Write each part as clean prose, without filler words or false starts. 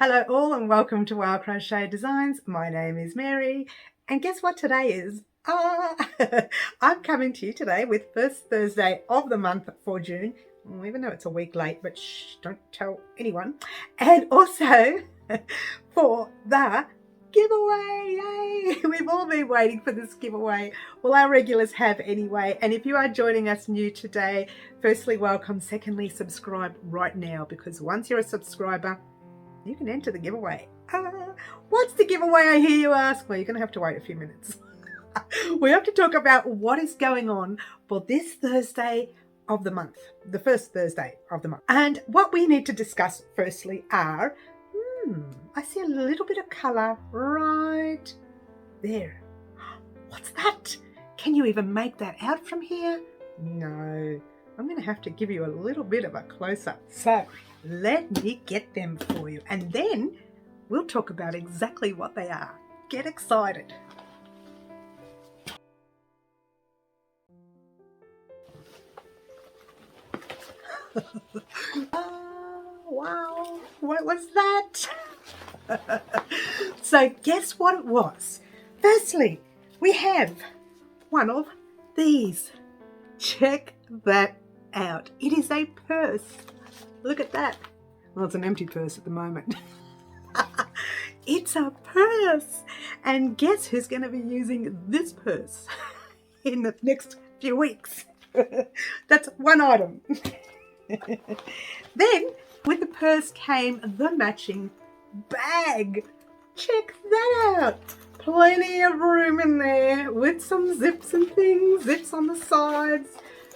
Hello all and welcome to our Crochet Designs. My name is Mary and guess what today is? I'm coming to you today with first Thursday of the month for June, even though it's a week late, but shh, don't tell anyone. And also for the giveaway. Yay! We've all been waiting for this giveaway. Well, our regulars have anyway. And if you are joining us new today, firstly, welcome. Secondly, subscribe right now, because once you're a subscriber, you can enter the giveaway. What's the giveaway, I hear you ask? Well, you're going to have to wait a few minutes. We have to talk about what is going on for this Thursday of the month, the first Thursday of the month. And what we need to discuss firstly are, I see a little bit of colour right there. What's that? Can you even make that out from here? No, I'm going to have to give you a little bit of a close-up. So let me get them for you, and then we'll talk about exactly what they are. Get excited. Oh, wow, what was that? So guess what it was? Firstly, we have one of these. Check that out. It is a purse. Look at that. Well, it's an empty purse at the moment. It's a purse. And guess who's going to be using this purse in the next few weeks? That's one item. Then with the purse came the matching bag. Check that out. Plenty of room in there with some zips and things. Zips on the sides,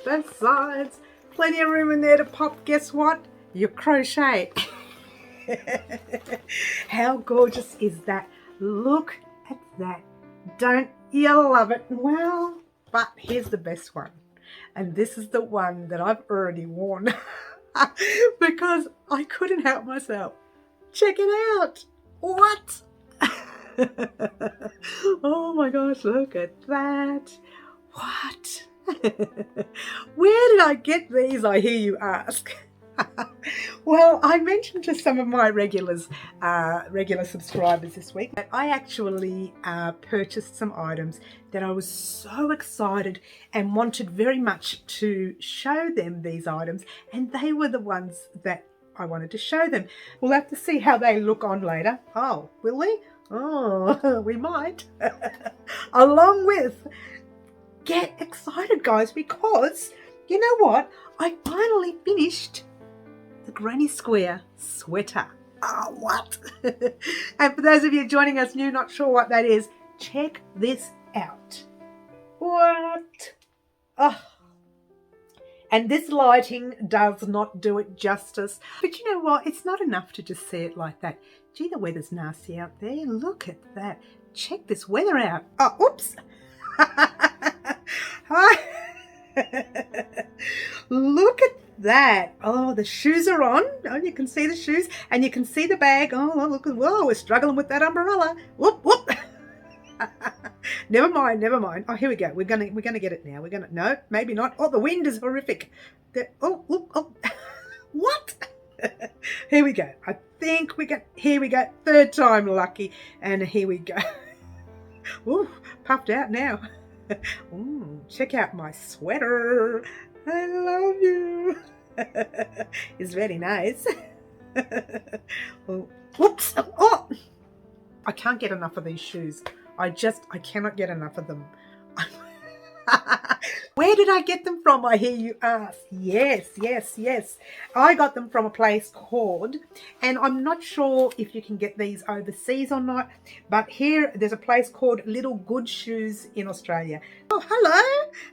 both sides. Plenty of room in there to pop, guess what? Your crochet. How gorgeous is that? Look at that. Don't you love it? Well, but here's the best one. And this is the one that I've already worn because I couldn't help myself. Check it out. What? Oh my gosh, look at that. What? Where did I get these, I hear you ask? Well, I mentioned to some of my regular subscribers this week that I actually purchased some items that I was so excited and wanted very much to show them, these items, and they were the ones that I wanted to show them. We'll have to see how they look on later. Oh, will we? Oh, we might. Along with, get excited guys, because you know what? I finally finished the Granny Square sweater. Oh, what? And for those of you joining us new, not sure what that is, check this out. What? Oh. And this lighting does not do it justice. But you know what? It's not enough to just see it like that. Gee, the weather's nasty out there. Look at that. Check this weather out. Oh, oops. Look at that. Oh, the shoes are on. Oh, you can see the shoes and you can see the bag. Oh, look. Whoa, we're struggling with that umbrella. Whoop, whoop. Never mind. Oh, here we go. We're gonna get it now. No, maybe not. Oh, the wind is horrific. Oh. What? Here we go. I think here we go. Third time lucky. And here we go. Ooh, puffed out now. Ooh, check out my sweater. I love you. It's very nice. Oh, whoops. Oh, I can't get enough of these shoes. I cannot get enough of them. Where did I get them from, I hear you ask? Yes. I got them from a place called, and I'm not sure if you can get these overseas or not, but here there's a place called Little Good Shoes in Australia. Oh,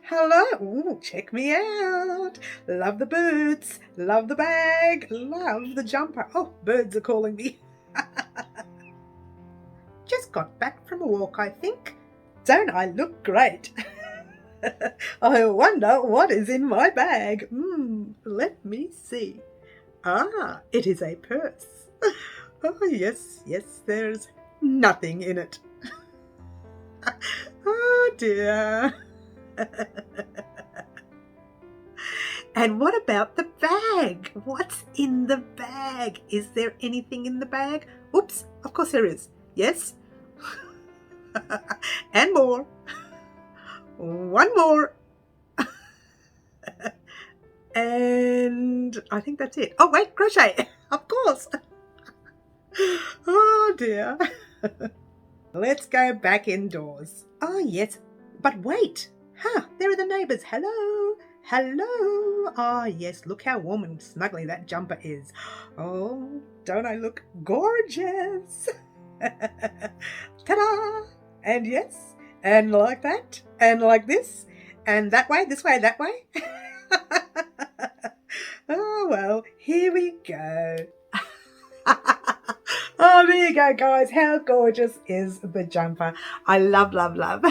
hello. Ooh, check me out. Love the boots, love the bag, love the jumper. Oh, birds are calling me. Just got back from a walk, I think. Don't I look great? I wonder what is in my bag. Let me see. Ah, it is a purse. Oh, yes, there's nothing in it. Oh, dear. And what about the bag? What's in the bag? Is there anything in the bag? Oops, of course there is. Yes. And more. One more. And I think that's it. Oh, wait, crochet. Of course. Oh, dear. Let's go back indoors. Oh, yes. But wait. There are the neighbours. Hello. Hello. Ah, yes. Look how warm and snuggly that jumper is. Oh, don't I look gorgeous? Ta-da. And yes. And like that. And like this. And that way, this way, that way. Oh, well, here we go. Oh, there you go, guys. How gorgeous is the jumper? I love, love, love.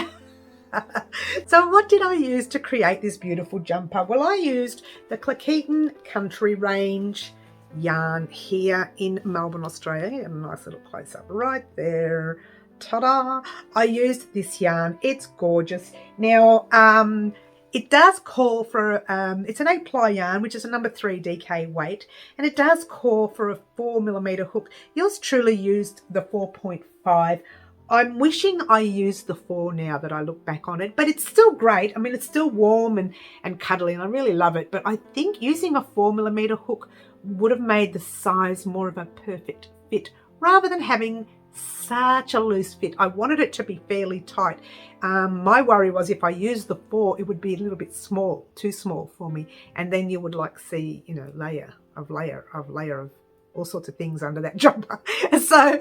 So what did I use to create this beautiful jumper? Well, I used the Cleckheaton Country Range yarn here in Melbourne, Australia. A nice little close-up right there. Ta-da! I used this yarn. It's gorgeous. Now, it does call for, it's an 8-ply yarn, which is a number 3 DK weight, and it does call for a 4mm hook. Yours truly used the 4.5. I'm wishing I used the 4 now that I look back on it, but it's still great. I mean, it's still warm and cuddly, and I really love it, but I think using a 4mm hook would have made the size more of a perfect fit, rather than having such a loose fit. I wanted it to be fairly tight. My worry was if I used the 4, it would be a little bit small, too small for me, and then you would like see, you know, layer of all sorts of things under that jumper. So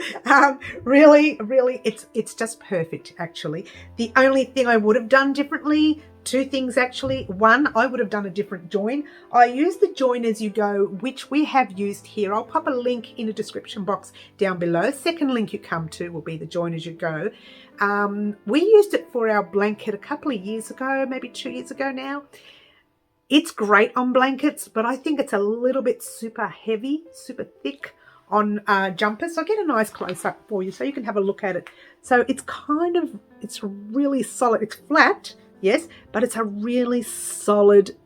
really it's just perfect. Actually, the only thing I would have done differently, 2 things actually. One, I would have done a different join. I use the join as you go, which we have used here. I'll pop a link in the description box down below. Second link you come to will be the join as you go. We used it for our blanket a couple of years ago, maybe 2 years ago now. It's great on blankets, but I think it's a little bit super heavy, super thick on jumpers. So I'll get a nice close-up for you so you can have a look at it. So it's it's really solid. It's flat, yes, but it's a really solid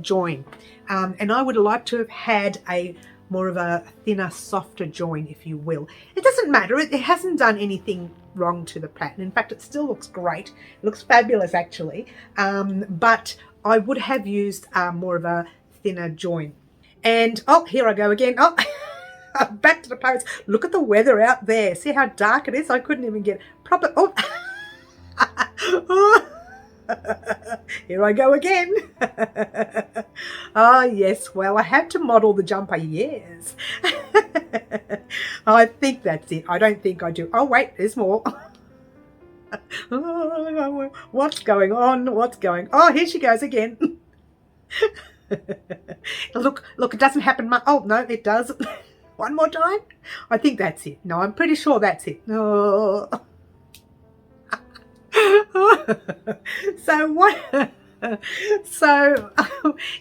join. And I would like to have had a more of a thinner, softer join, if you will. It doesn't matter. It hasn't done anything wrong to the pattern. In fact, it still looks great. It looks fabulous, actually. But I would have used more of a thinner join. And, oh, here I go again. Oh, back to the pose. Look at the weather out there. See how dark it is? I couldn't even get proper... Oh, here I go again. Oh, yes. Well, I had to model the jumper. Yes. I think that's it. I don't think I do. Oh, wait, there's more. Oh, what's going on? What's going? Oh, here she goes again. Look, it doesn't happen much. Oh, no, it does. One more time. I think that's it. No, I'm pretty sure that's it. Oh. So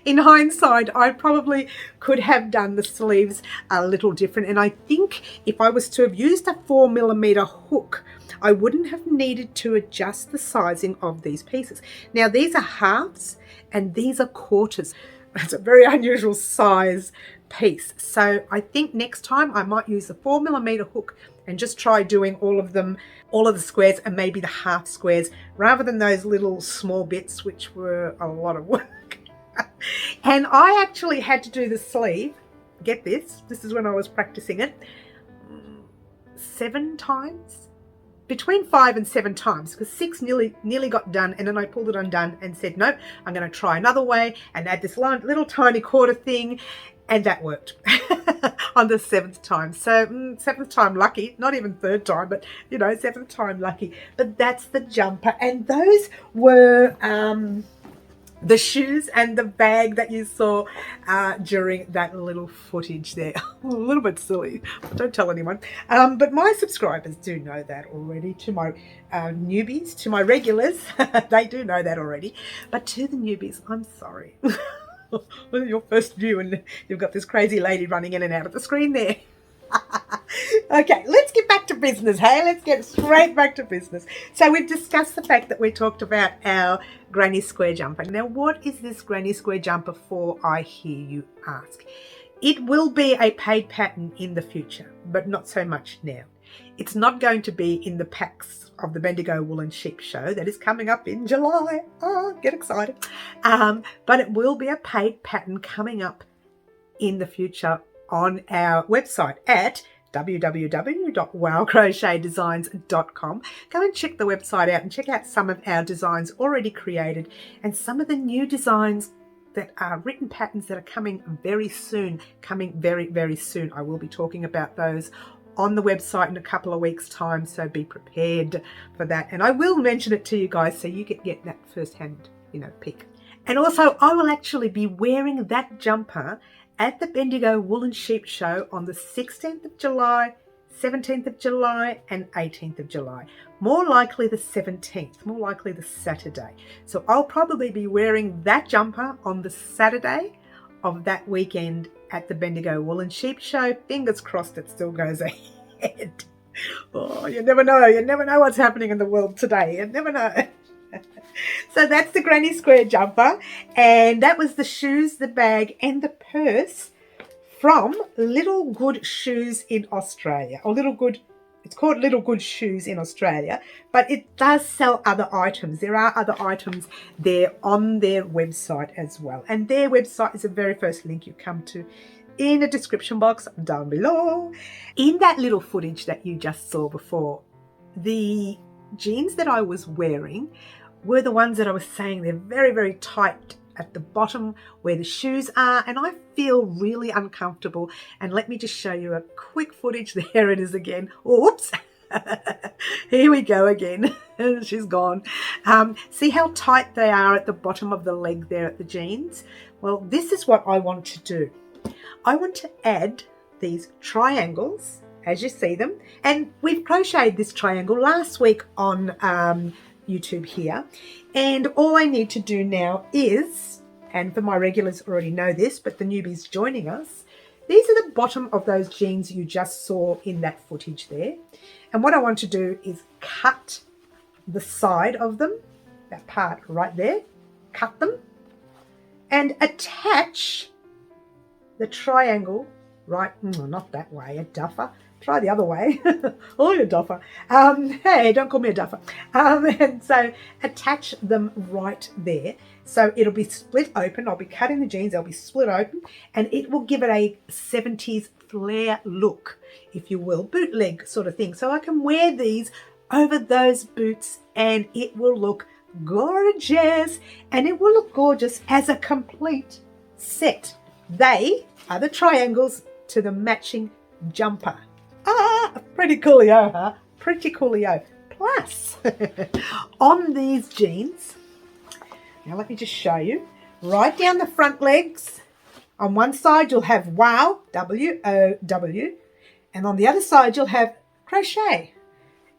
in hindsight, I probably could have done the sleeves a little different, and I think if I was to have used a 4mm hook, I wouldn't have needed to adjust the sizing of these pieces. Now these are halves and these are quarters. It's a very unusual size piece, so I think next time I might use the 4mm hook and just try doing all of them, all of the squares and maybe the half squares, rather than those little small bits, which were a lot of work. And I actually had to do the sleeve, get this is when I was practicing it, 7 times, between 5 and 7 times, because 6 nearly got done, and then I pulled it undone and said, nope, I'm going to try another way and add this little tiny quarter thing, and that worked on the 7th time. So 7th time lucky, not even 3rd time, but you know, 7th time lucky. But that's the jumper, and those were the shoes and the bag that you saw during that little footage there. A little bit silly, don't tell anyone. But my subscribers do know that already. To my newbies, to my regulars, they do know that already. But to the newbies, I'm sorry. Well, your first view and you've got this crazy lady running in and out of the screen there. Okay, let's get back to business, hey? Let's get straight back to business. So we've discussed the fact that we talked about our granny square jumper. Now, what is this granny square jumper for, I hear you ask? It will be a paid pattern in the future. but not so much now. It's not going to be in the packs of the Bendigo Wool and Sheep show that is coming up in July. Oh, get excited. But it will be a paid pattern coming up in the future on our website at www.wowcrochetdesigns.com. Go and check the website out and check out some of our designs already created and some of the new designs that are written patterns that are coming very soon, coming very, very soon. I will be talking about those on the website in a couple of weeks' time, so be prepared for that. And I will mention it to you guys so you can get that first-hand, peek. And also, I will actually be wearing that jumper at the Bendigo Wool and Sheep show on the 16th of July, 17th of July and 18th of July. More likely the 17th, more likely the Saturday. So I'll probably be wearing that jumper on the Saturday of that weekend at the Bendigo Wool and Sheep show. Fingers crossed it still goes ahead. Oh, you never know. You never know what's happening in the world today. You never know. So that's the Granny Square jumper. And that was the shoes, the bag and the purse from Little Good Shoes in Australia. Or it's called Little Good Shoes in Australia, but it does sell other items. There are other items there on their website as well. And their website is the very first link you come to in the description box down below. In that little footage that you just saw before, the jeans that I was wearing were the ones that I was saying they're very, very tight at the bottom where the shoes are, and I feel really uncomfortable. And let me just show you a quick footage. There it is again. Oops. Here we go again. She's gone. See how tight they are at the bottom of the leg there at the jeans? Well, this is what I want to do. I want to add these triangles as you see them, and we've crocheted this triangle last week on YouTube here, and all I need to do now is, and for my regulars already know this, but the newbies joining us, these are the bottom of those jeans you just saw in that footage there. And what I want to do is cut the side of them, that part right there, cut them and attach the triangle right, not that way, a duffer. Try the other way. Oh, you're a duffer. Hey, don't call me a duffer. And so attach them right there. So it'll be split open. I'll be cutting the jeans. They'll be split open. And it will give it a 70s flare look, if you will. Bootleg sort of thing. So I can wear these over those boots and it will look gorgeous. And it will look gorgeous as a complete set. They are the triangles to the matching jumper. Pretty coolio, huh? Pretty coolio. Plus, on these jeans, now let me just show you, right down the front legs, on one side you'll have WOW, W-O-W, and on the other side you'll have crochet.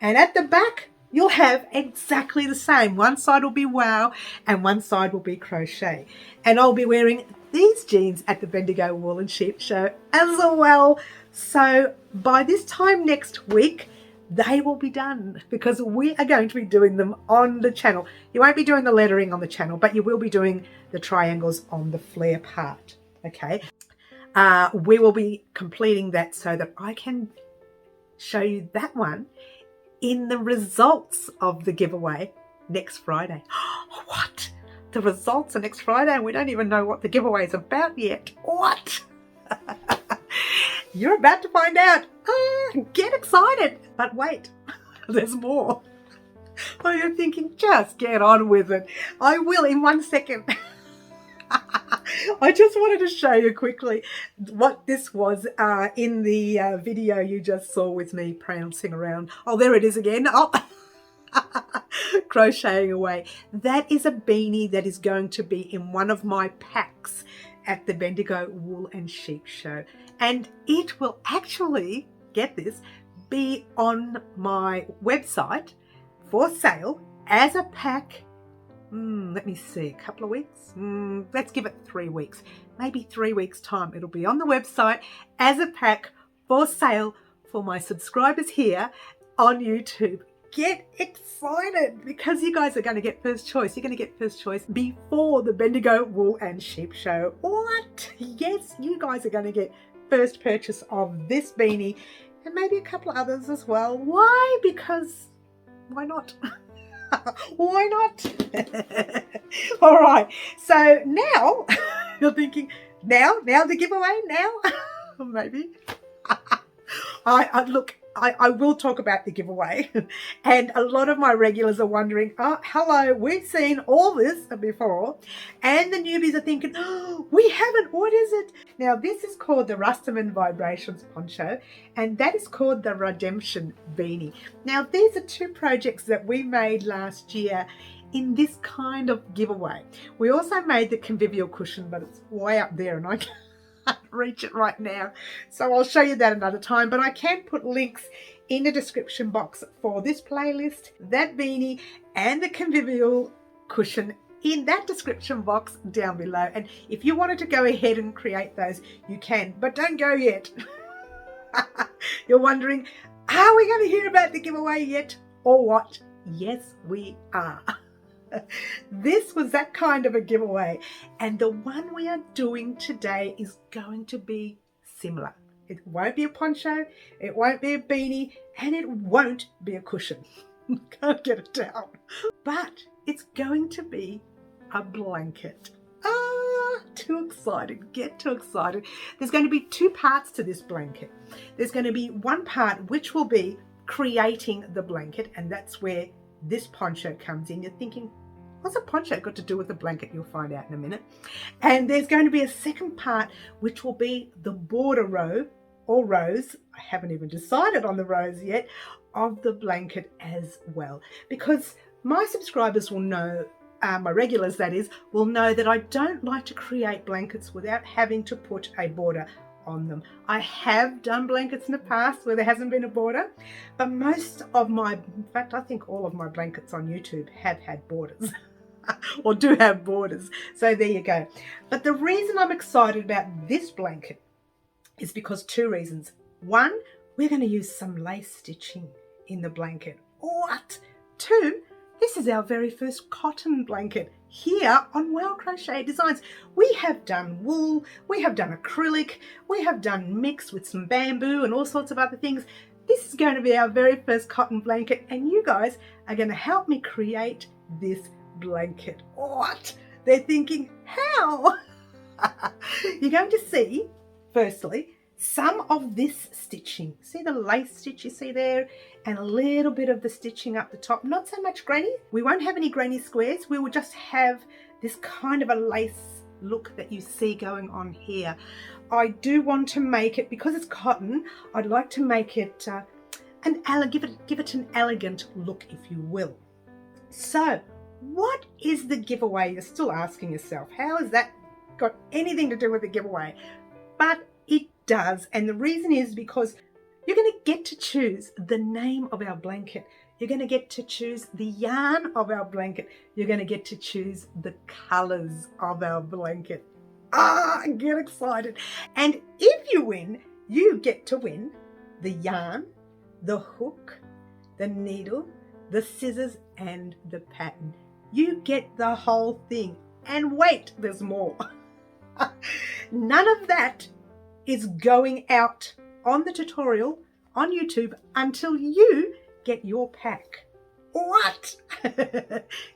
And at the back, you'll have exactly the same. One side will be WOW and one side will be crochet. And I'll be wearing these jeans at the Bendigo Wool and Sheep show as well. So by this time next week, they will be done because we are going to be doing them on the channel. You won't be doing the lettering on the channel, but you will be doing the triangles on the flare part. Okay. We will be completing that so that I can show you that one in the results of the giveaway next Friday. What? The results are next Friday and we don't even know what the giveaway is about yet. What? You're about to find out. Get excited. But wait, there's more. Oh, you're thinking, just get on with it. I will in 1 second. I just wanted to show you quickly what this was in the video you just saw with me prancing around. Oh, there it is again. Oh. Crocheting away. That is a beanie that is going to be in one of my packs at the Bendigo Wool and Sheep show. And it will actually, get this, be on my website for sale as a pack. Let me see, a couple of weeks? Let's give it 3 weeks. Maybe 3 weeks time. It'll be on the website as a pack for sale for my subscribers here on YouTube. Get excited because you guys are going to get first choice. You're going to get first choice before the Bendigo Wool and Sheep show. What? Yes, you guys are going to get first purchase of this beanie and maybe a couple of others as well. Why? Because why not? Why not? All right, so now you're thinking, now the giveaway now? Maybe. I will talk about the giveaway, and a lot of my regulars are wondering, oh, hello, we've seen all this before, and the newbies are thinking, oh, we haven't, what is it? Now, this is called the Rustum and Vibrations poncho, and that is called the RADemption Beanie. Now, these are two projects that we made last year in this kind of giveaway. We also made the convivial cushion, but it's way up there, and I can't reach it right now, so I'll show you that another time, but I can put links in the description box for this playlist, that beanie, and the convivial cushion in that description box down below. And if you wanted to go ahead and create those, you can, but don't go yet. You're wondering, are we going to hear about the giveaway yet or what? Yes, we are. This was that kind of a giveaway, and the one we are doing today is going to be similar. It won't be a poncho, it won't be a beanie, and it won't be a cushion. Can't get it down. But it's going to be a blanket. Too excited. Get too excited. There's going to be two parts to this blanket. There's going to be one part which will be creating the blanket, and that's where this poncho comes in. You're thinking, what's a poncho got to do with the blanket? You'll find out in a minute. And there's going to be a second part, which will be the border row or rows. I haven't even decided on the rows yet, of the blanket as well. Because my subscribers will know, my regulars that is, will know that I don't like to create blankets without having to put a border on them. I have done blankets in the past where there hasn't been a border, but most of my, in fact, I think all of my blankets on YouTube have had borders. Or do have borders. So there you go. But the reason I'm excited about this blanket is because two reasons. One, we're going to use some lace stitching in the blanket. What? Two, this is our very first cotton blanket here on Crochet Designs. We have done wool, we have done acrylic, we have done mix with some bamboo and all sorts of other things. This is going to be our very first cotton blanket, and you guys are going to help me create this blanket. What? They're thinking, how? You're going to see, firstly, some of this stitching. See the lace stitch you see there, and a little bit of the stitching up the top. Not so much granny. We won't have any granny squares. We will just have this kind of a lace look that you see going on here. I do want to make it, because it's cotton, I'd like to make it give it an elegant look, if you will. So what is the giveaway? You're still asking yourself, how has that got anything to do with the giveaway? But it does, and the reason is because you're going to get to choose the name of our blanket. You're going to get to choose the yarn of our blanket. You're going to get to choose the colors of our blanket. Get excited. And if you win, you get to win the yarn, the hook, the needle, the scissors, and the pattern. You get the whole thing. And wait, there's more. None of that is going out on the tutorial on YouTube until you get your pack. What?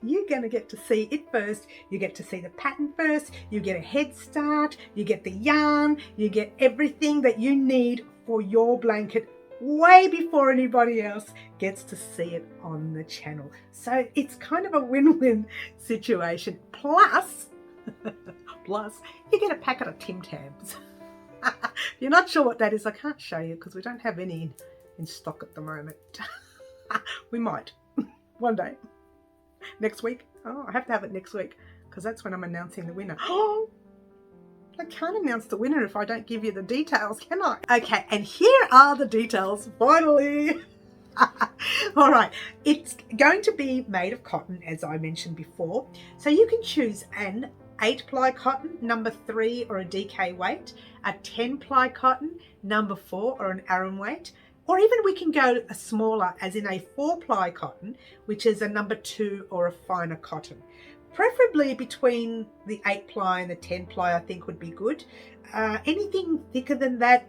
You're going to get to see it first. You get to see the pattern first. You get a head start. You get the yarn. You get everything that you need for your blanket way before anybody else gets to see it on the channel. So it's kind of a win-win situation. Plus, you get a packet of Tim Tams. If you're not sure what that is, I can't show you because we don't have any in stock at the moment. We might one day. Next week. Oh, I have to have it next week because that's when I'm announcing the winner. Oh, I can't announce the winner if I don't give you the details, can I? Okay, and here are the details, finally. All right, it's going to be made of cotton, as I mentioned before. So you can choose an 8-ply cotton, number 3, or a DK weight, a 10-ply cotton, number 4, or an Aran weight, or even we can go a smaller, as in a 4-ply cotton, which is a number 2 or a finer cotton. Preferably between the 8-ply and the 10-ply, I think would be good. Anything thicker than that,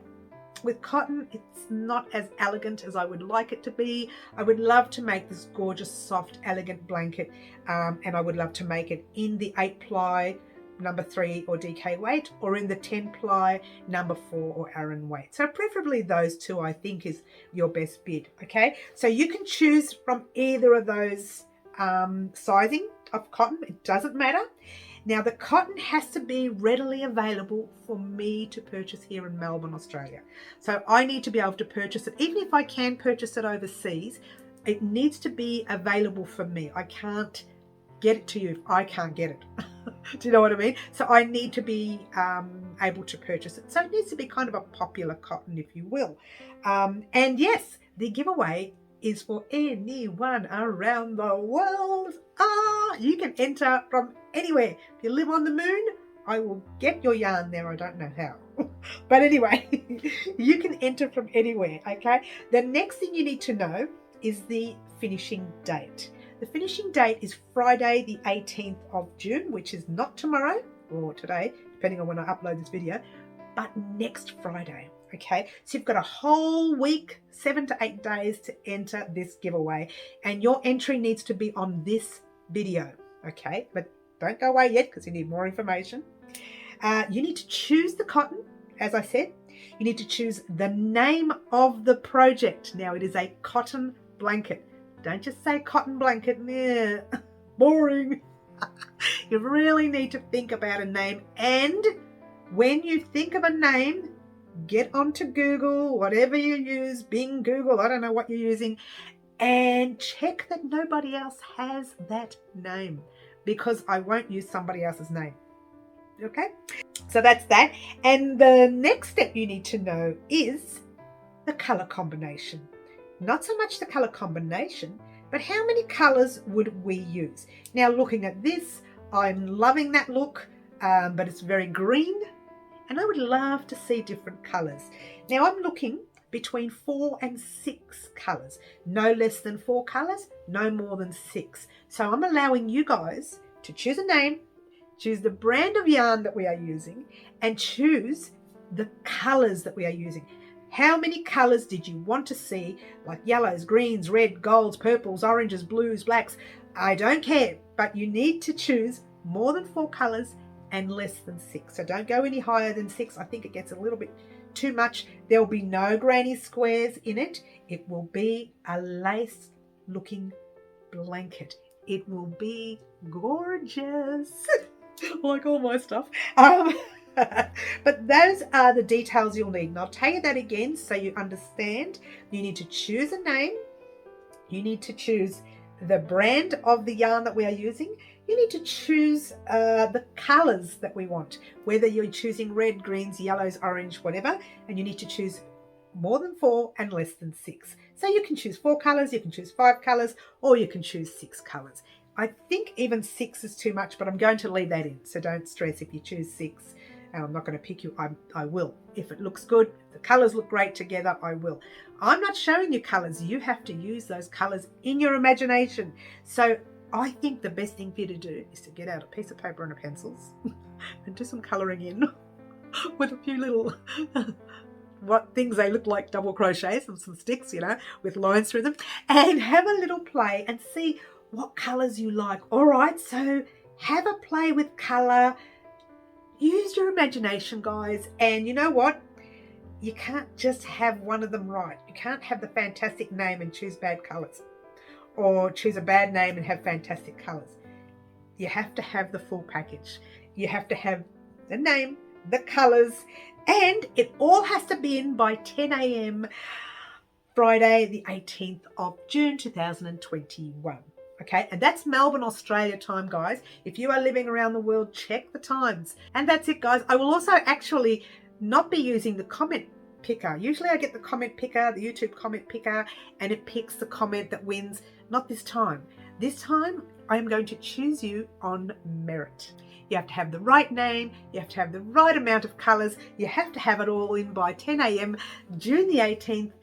with cotton, it's not as elegant as I would like it to be. I would love to make this gorgeous, soft, elegant blanket, and I would love to make it in the 8-ply number 3 or DK weight, or in the 10-ply number 4 or Aran weight. So preferably those two, I think, is your best bid. Okay, so you can choose from either of those sizing of cotton. It doesn't matter. Now, the cotton has to be readily available for me to purchase here in Melbourne, Australia. So I need to be able to purchase it. Even if I can purchase it overseas, it needs to be available for me. I can't get it to you if I can't get it. Do you know what I mean? So I need to be able to purchase it. So it needs to be kind of a popular cotton, if you will. And yes, the giveaway is for anyone around the world. You can enter from anywhere. If you live on the moon, I will get your yarn there. I don't know how. But anyway, you can enter from anywhere, okay? The next thing you need to know is the finishing date. The finishing date is Friday the 18th of June, which is not tomorrow or today, depending on when I upload this video, but next Friday. Okay, so you've got a whole week, 7 to 8 days to enter this giveaway, and your entry needs to be on this video. Okay, but don't go away yet because you need more information. You need to choose the cotton, as I said. You need to choose the name of the project. Now, it is a cotton blanket. Don't just say cotton blanket. Yeah, boring. You really need to think about a name, and when you think of a name, get onto Google, whatever you use, Bing, Google, I don't know what you're using, and check that nobody else has that name, because I won't use somebody else's name. Okay, so that's that. And the next step you need to know is the color combination. Not so much the color combination, but how many colors would we use? Now, looking at this, I'm loving that look, but it's very green, and I would love to see different colors. Now, I'm looking between 4 and 6 colors. No less than 4 colors, no more than 6. So I'm allowing you guys to choose a name, choose the brand of yarn that we are using, and choose the colors that we are using. How many colors did you want to see? Like yellows, greens, red, golds, purples, oranges, blues, blacks. I don't care, but you need to choose more than 4 colors and less than 6. So don't go any higher than 6. I think it gets a little bit too much. There will be no granny squares in it. It will be a lace looking blanket. It will be gorgeous. Like all my stuff. But those are the details you'll need. And I'll tell you that again so you understand. You need to choose a name. You need to choose the brand of the yarn that we are using. You need to choose the colors that we want, whether you're choosing red, greens, yellows, orange, whatever. And you need to choose more than 4 and less than 6. So you can choose 4 colors, you can choose 5 colors, or you can choose 6 colors. I think even 6 is too much, but I'm going to leave that in. So don't stress if you choose 6. And I'm not going to pick you. I will. If it looks good, the colors look great together, I will. I'm not showing you colors. You have to use those colors in your imagination. So I think the best thing for you to do is to get out a piece of paper and a pencils and do some coloring in with a few little what things they look like double crochets and some sticks, you know, with lines through them, and have a little play and see what colors you like. All right, so have a play with color. Use your imagination, guys. And you know what? You can't just have one of them right. You can't have the fantastic name and choose bad colors, or choose a bad name and have fantastic colors. You have to have the full package. You have to have the name, the colors, and it all has to be in by 10 a.m. Friday the 18th of June 2021. Okay, and that's Melbourne, Australia time, guys. If you are living around the world, check the times. And that's it, guys. I will also actually not be using the comment picker. Usually I get the comment picker, the YouTube comment picker, and it picks the comment that wins. Not this time. This time I am going to choose you on merit. You have to have the right name, you have to have the right amount of colours, you have to have it all in by 10 a.m. June the 18th,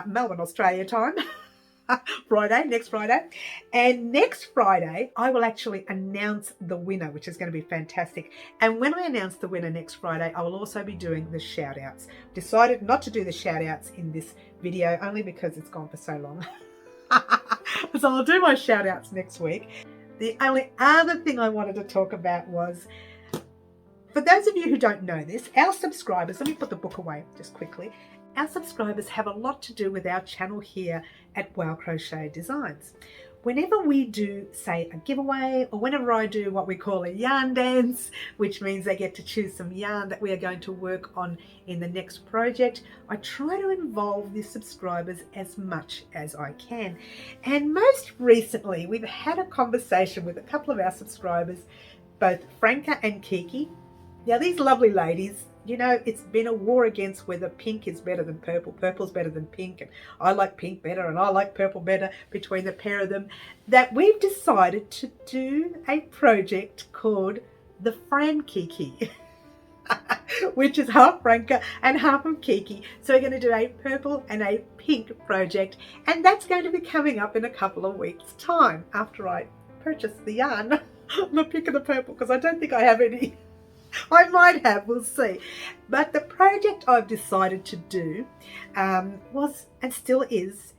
Melbourne, Australia time. next Friday. And next Friday, I will actually announce the winner, which is going to be fantastic. And when I announce the winner next Friday, I will also be doing the shout outs. Decided not to do the shout outs in this video, only because it's gone for so long. So I'll do my shout outs next week. The only other thing I wanted to talk about was, for those of you who don't know this, our subscribers, let me put the book away just quickly. Our subscribers have a lot to do with our channel here at Crochet Designs. Whenever we do, say, a giveaway, or whenever I do what we call a yarn dance, which means they get to choose some yarn that we are going to work on in the next project, I try to involve the subscribers as much as I can. And most recently, we've had a conversation with a couple of our subscribers, both Franca and Kiki. Now, these lovely ladies, you know, it's been a war against whether pink is better than purple, purple's better than pink, and I like pink better and I like purple better between the pair of them, that we've decided to do a project called the Fran Kiki, which is half Franca and half of Kiki. So we're going to do a purple and a pink project, and that's going to be coming up in a couple of weeks' time after I purchase the yarn, the pink and the purple, because I don't think I have any. I might have, we'll see. But the project I've decided to do was, and still is,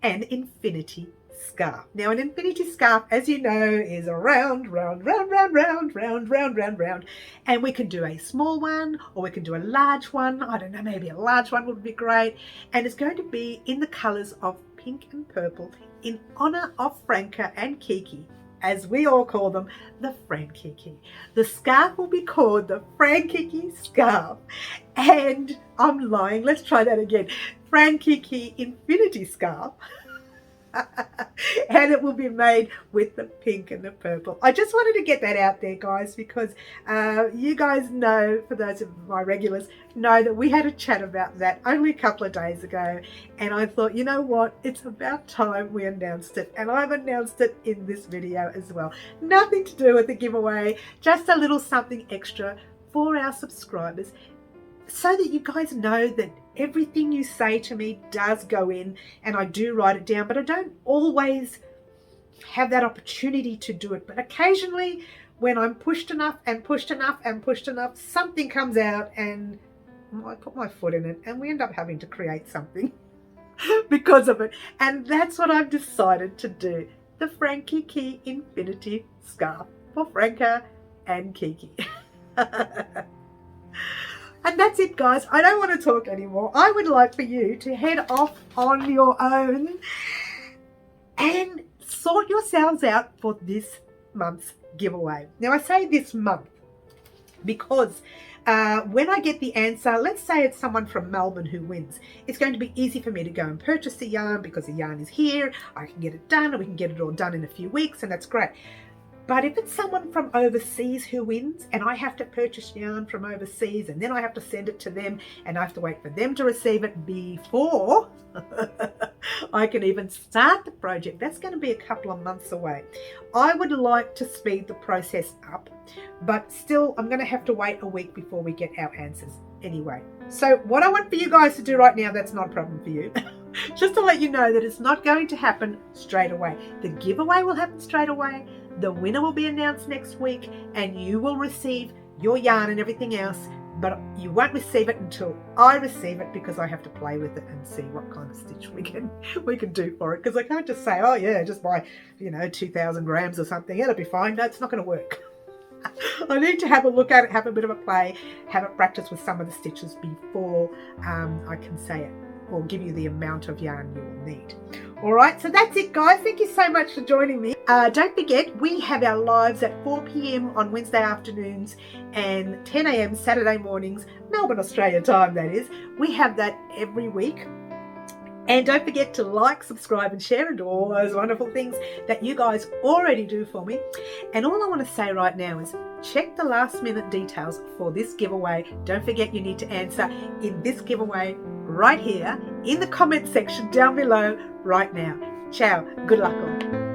an infinity scarf. Now, an infinity scarf, as you know, is a round, round, round, round, round, round, round, round, round. And we can do a small one, or we can do a large one. I don't know, maybe a large one would be great. And it's going to be in the colours of pink and purple in honour of Franca and Kiki, as we all call them, the Fran Kiki. The scarf will be called the Fran Kiki scarf. And I'm lying, let's try that again. Fran Kiki infinity scarf. And it will be made with the pink and the purple. I just wanted to get that out there, guys, because you guys know, for those of my regulars, know that we had a chat about that only a couple of days ago, and I thought, you know what, it's about time we announced it, and I've announced it in this video as well. Nothing to do with the giveaway, just a little something extra for our subscribers, so that you guys know that everything you say to me does go in, and I do write it down, but I don't always have that opportunity to do it. But occasionally, when I'm pushed enough and pushed enough and pushed enough, something comes out and I put my foot in it, and we end up having to create something because of it. And that's what I've decided to do. The Fran Kiki Infinity Scarf for Franca and Kiki. And that's it, guys. I don't want to talk anymore. I would like for you to head off on your own and sort yourselves out for this month's giveaway. Now, I say this month because when I get the answer, let's say it's someone from Melbourne who wins, it's going to be easy for me to go and purchase the yarn because the yarn is here. I can get it done, and we can get it all done in a few weeks, and that's great. But if it's someone from overseas who wins, and I have to purchase yarn from overseas, and then I have to send it to them, and I have to wait for them to receive it before I can even start the project, that's going to be a couple of months away. I would like to speed the process up, but still I'm going to have to wait a week before we get our answers anyway. So what I want for you guys to do right now, that's not a problem for you. Just to let you know that it's not going to happen straight away. The giveaway will happen straight away. The winner will be announced next week, and you will receive your yarn and everything else, but you won't receive it until I receive it, because I have to play with it and see what kind of stitch we can do for it. Because I can't just say, oh yeah, just buy, 2,000 grams or something, it'll be fine. No, it's not going to work. I need to have a look at it, have a bit of a play, have it practice with some of the stitches before I can say it or give you the amount of yarn you will need. Alright, so that's it, guys. Thank you so much for joining me. Don't forget, we have our lives at 4 p.m. on Wednesday afternoons and 10 a.m. Saturday mornings, Melbourne, Australia time, that is. We have that every week. And don't forget to like, subscribe and share and do all those wonderful things that you guys already do for me. And all I want to say right now is check the last minute details for this giveaway. Don't forget, you need to answer in this giveaway right here in the comment section down below right now. Ciao. Good luck all.